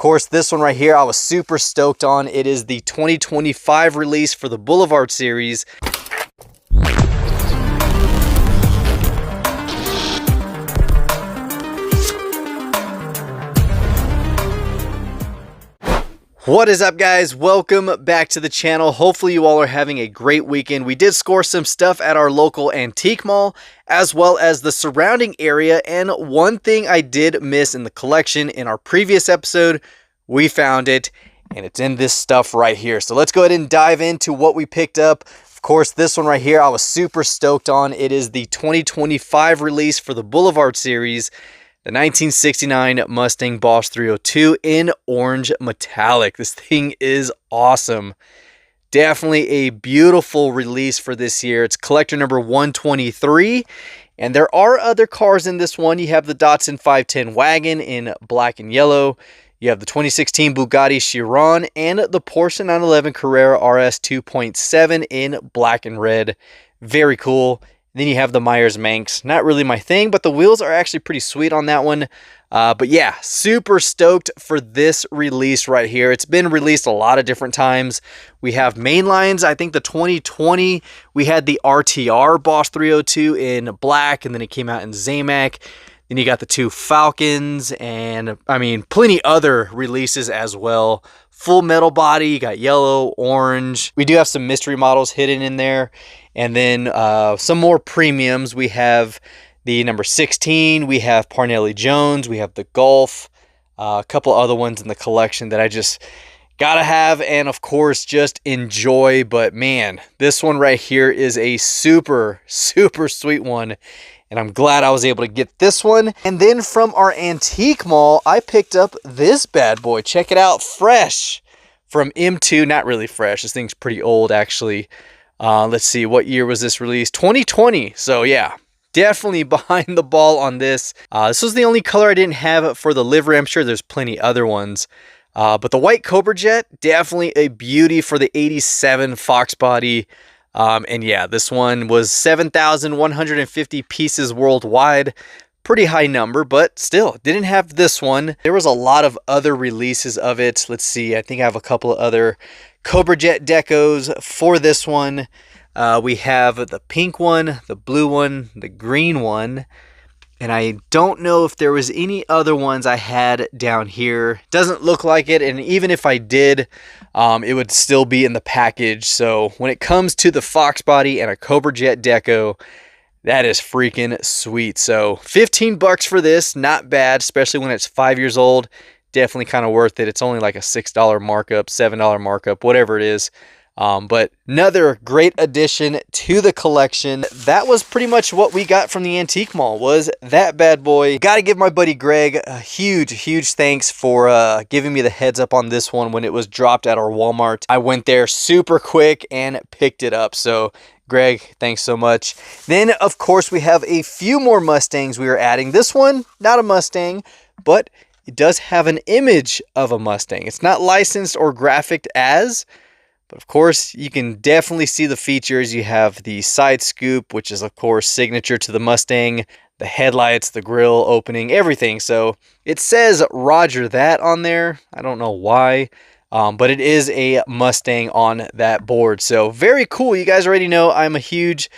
course, this one right here, I was super stoked on. It is the 2025 release for the Boulevard series. What is up, guys? Welcome back to the channel. Hopefully you all are having a great weekend. We did score some stuff at our local antique mall as well as the surrounding area, and one thing I did miss in the collection in our previous episode, we found it, and it's in this stuff right here. So let's go ahead and dive into what we picked up. Of course, this one right here I was super stoked on. It is the 2025 release for the Boulevard series. The 1969 Mustang Boss 302 in orange metallic. This thing is awesome. Definitely a beautiful release for this year. It's collector number 123. And there are other cars in this one. You have the Datsun 510 wagon in black and yellow. You have the 2016 Bugatti Chiron and the Porsche 911 Carrera RS 2.7 in black and red. Very cool. Then you have the Myers Manx. Not really my thing, but the wheels are actually pretty sweet on that one. But yeah, super stoked for this release right here. It's been released a lot of different times. We have mainlines. I think the 2020, we had the RTR Boss 302 in black, and then it came out in Zamac. Then you got the two Falcons, and I mean, plenty other releases as well. Full metal body, you got yellow, orange. We do have some mystery models hidden in there. And then some more premiums. We have the number 16. We have Parnelli Jones. We have the Golf. A couple other ones in the collection that I just gotta have and of course just enjoy. But man, this one right here is a super sweet one. And I'm glad I was able to get this one. And then from our antique mall, I picked up this bad boy. Check it out, fresh from M2. Not really fresh. This thing's pretty old actually. Let's see, what year was this released? 2020. So yeah, definitely behind the ball on this. This was the only color I didn't have for the livery. I'm sure there's plenty other ones. But the white Cobra Jet, definitely a beauty for the 87 Fox body. And yeah, this one was 7,150 pieces worldwide. Pretty high number, but still didn't have this one. There was a lot of other releases of it. Let's see, I think I have a couple of other Cobra Jet decos for this one. We have the pink one, the blue one, the green one, and I don't know if there was any other ones I had down here. Doesn't look like it, and even if I did, it would still be in the package. So when it comes to the Fox body and a Cobra Jet deco, that is freaking sweet. So 15 bucks for this, not bad, especially when it's 5 years old. Definitely kind of worth it. It's only like a $6 markup, $7 markup, whatever it is. But another great addition to the collection. That was pretty much what we got from the antique mall, was that bad boy. Got to give my buddy Greg a huge thanks for giving me the heads up on this one when it was dropped at our Walmart. I went there super quick and picked it up. So Greg, thanks so much. Then of course we have a few more Mustangs we are adding. This one, not a Mustang, but it does have an image of a Mustang. It's not licensed or graphicked as, but of course you can definitely see the features. You have the side scoop, which is of course signature to the Mustang, the headlights, the grille opening, everything. So it says Roger that on there. I don't know why, but it is a Mustang on that board. So very cool. You guys already know I'm a huge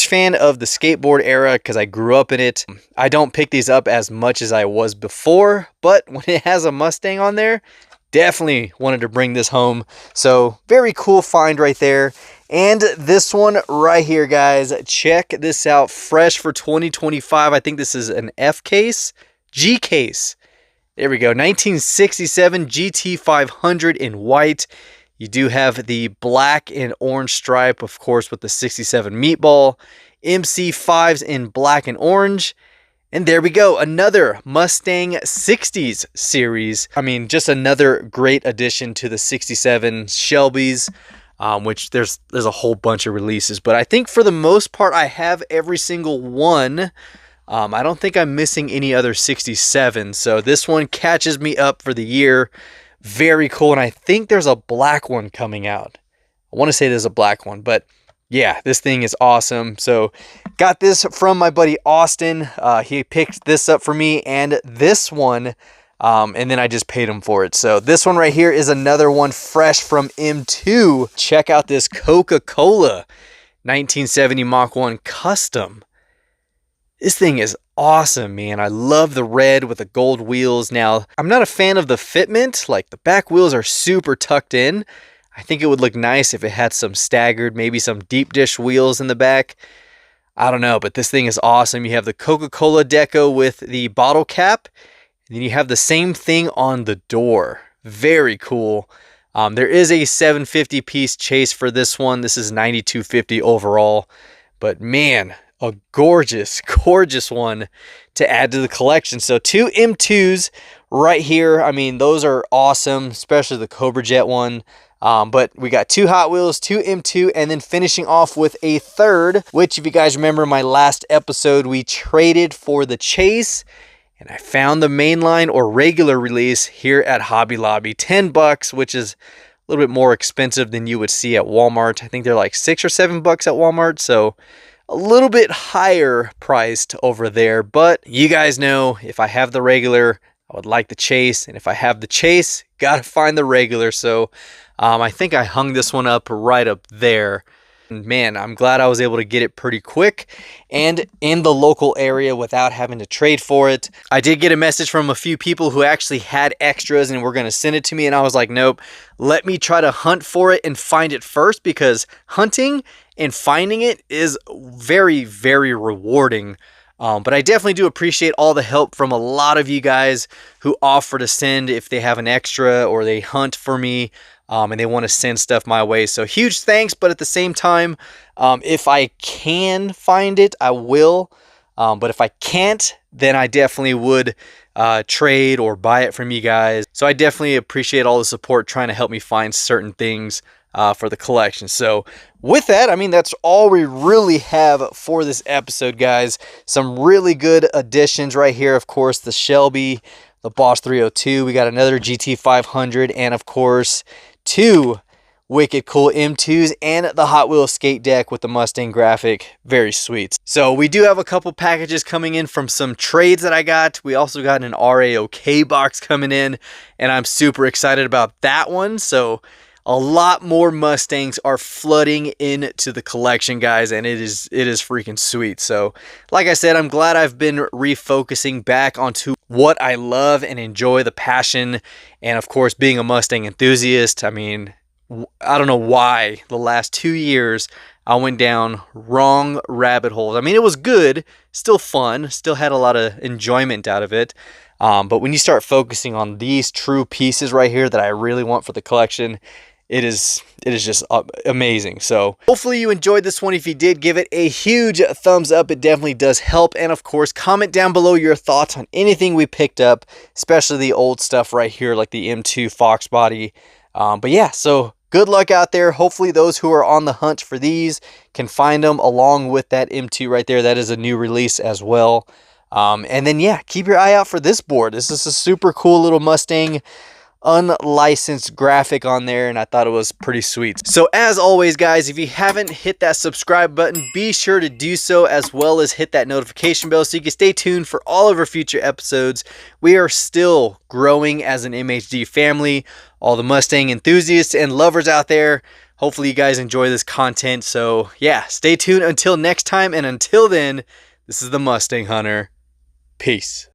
fan of the skateboard era because I grew up in it. I don't pick these up as much as I was before, but when it has a Mustang on there, definitely wanted to bring this home. So very cool find right there. And this one right here, guys, check this out. Fresh for 2025. I think this is an F case, G case. There we go. 1967 GT 500 in white. You do have the black and orange stripe, of course, with the 67 meatball. MC5s in black and orange. And there we go. Another Mustang 60s series. I mean, just another great addition to the 67 Shelbys, which there's a whole bunch of releases. But I think for the most part, I have every single one. I don't think I'm missing any other 67. So this one catches me up for the year. Very cool. And I think there's a black one coming out. I want to say there's a black one, but yeah, this thing is awesome. So got this from my buddy Austin. He picked this up for me, and this one And then I just paid them for it. So this one right here is another one fresh from M2. Check out this Coca-Cola 1970 Mach 1 Custom. This thing is awesome, man. I love the red with the gold wheels. Now, I'm not a fan of the fitment. Like, the back wheels are super tucked in. I think it would look nice if it had some staggered, maybe some deep dish wheels in the back. I don't know, but this thing is awesome. You have the Coca-Cola deco with the bottle cap, and then you have the same thing on the door. Very cool. There is a 750 piece chase for this one. This is 9250 overall, but man, a gorgeous, gorgeous one to add to the collection. So 2 M2s right here. I mean, those are awesome, especially the Cobra Jet one. But we got 2 Hot Wheels, 2 M2, and then finishing off with a third, which if you guys remember my last episode, we traded for the Chase, and I found the mainline or regular release here at Hobby Lobby. $10, which is a little bit more expensive than you would see at Walmart. I think they're like $6 or $7 at Walmart, so a little bit higher priced over there. But you guys know, if I have the regular, I would like the Chase, and if I have the Chase, gotta find the regular. So I think I hung this one up right up there. And man, I'm glad I was able to get it pretty quick and in the local area without having to trade for it. I did get a message from a few people who actually had extras and were going to send it to me, and I was like, nope, let me try to hunt for it and find it first, because hunting and finding it is very, very rewarding. But I definitely do appreciate all the help from a lot of you guys who offer to send if they have an extra or they hunt for me. And they want to send stuff my way. So huge thanks, but at the same time, if I can find it, I will. But if I can't, then I definitely would trade or buy it from you guys. So I definitely appreciate all the support trying to help me find certain things for the collection. So with that, I mean, that's all we really have for this episode, guys. Some really good additions right here. Of course, the Shelby, the Boss 302. We got another GT 500, and of course, 2 wicked cool M2s and the Hot Wheels skate deck with the Mustang graphic. Very sweet. So we do have a couple packages coming in from some trades that I got. We also got an RAOK box coming in, and I'm super excited about that one. So a lot more Mustangs are flooding into the collection, guys, and it is freaking sweet. So like I said, I'm glad I've been refocusing back onto what I love and enjoy, the passion, and of course being a Mustang enthusiast. I mean, I don't know why the last 2 years I went down wrong rabbit holes. I mean, it was good, still fun, still had a lot of enjoyment out of it. But when you start focusing on these true pieces right here that I really want for the collection, it is just amazing. So hopefully you enjoyed this one. If you did, give it a huge thumbs up. It definitely does help. And of course, comment down below your thoughts on anything we picked up, especially the old stuff right here, like the M2 Fox body. But yeah, so good luck out there. Hopefully those who are on the hunt for these can find them along with that M2 right there. That is a new release as well. And then yeah, keep your eye out for this board. This is a super cool little Mustang unlicensed graphic on there, and I thought it was pretty sweet. So as always, guys, if you haven't hit that subscribe button, be sure to do so, as well as hit that notification bell so you can stay tuned for all of our future episodes. We are still growing as an MHD family, all the Mustang enthusiasts and lovers out there. Hopefully you guys enjoy this content. So yeah, stay tuned until next time, and until then, this is the Mustang Hunter. Peace.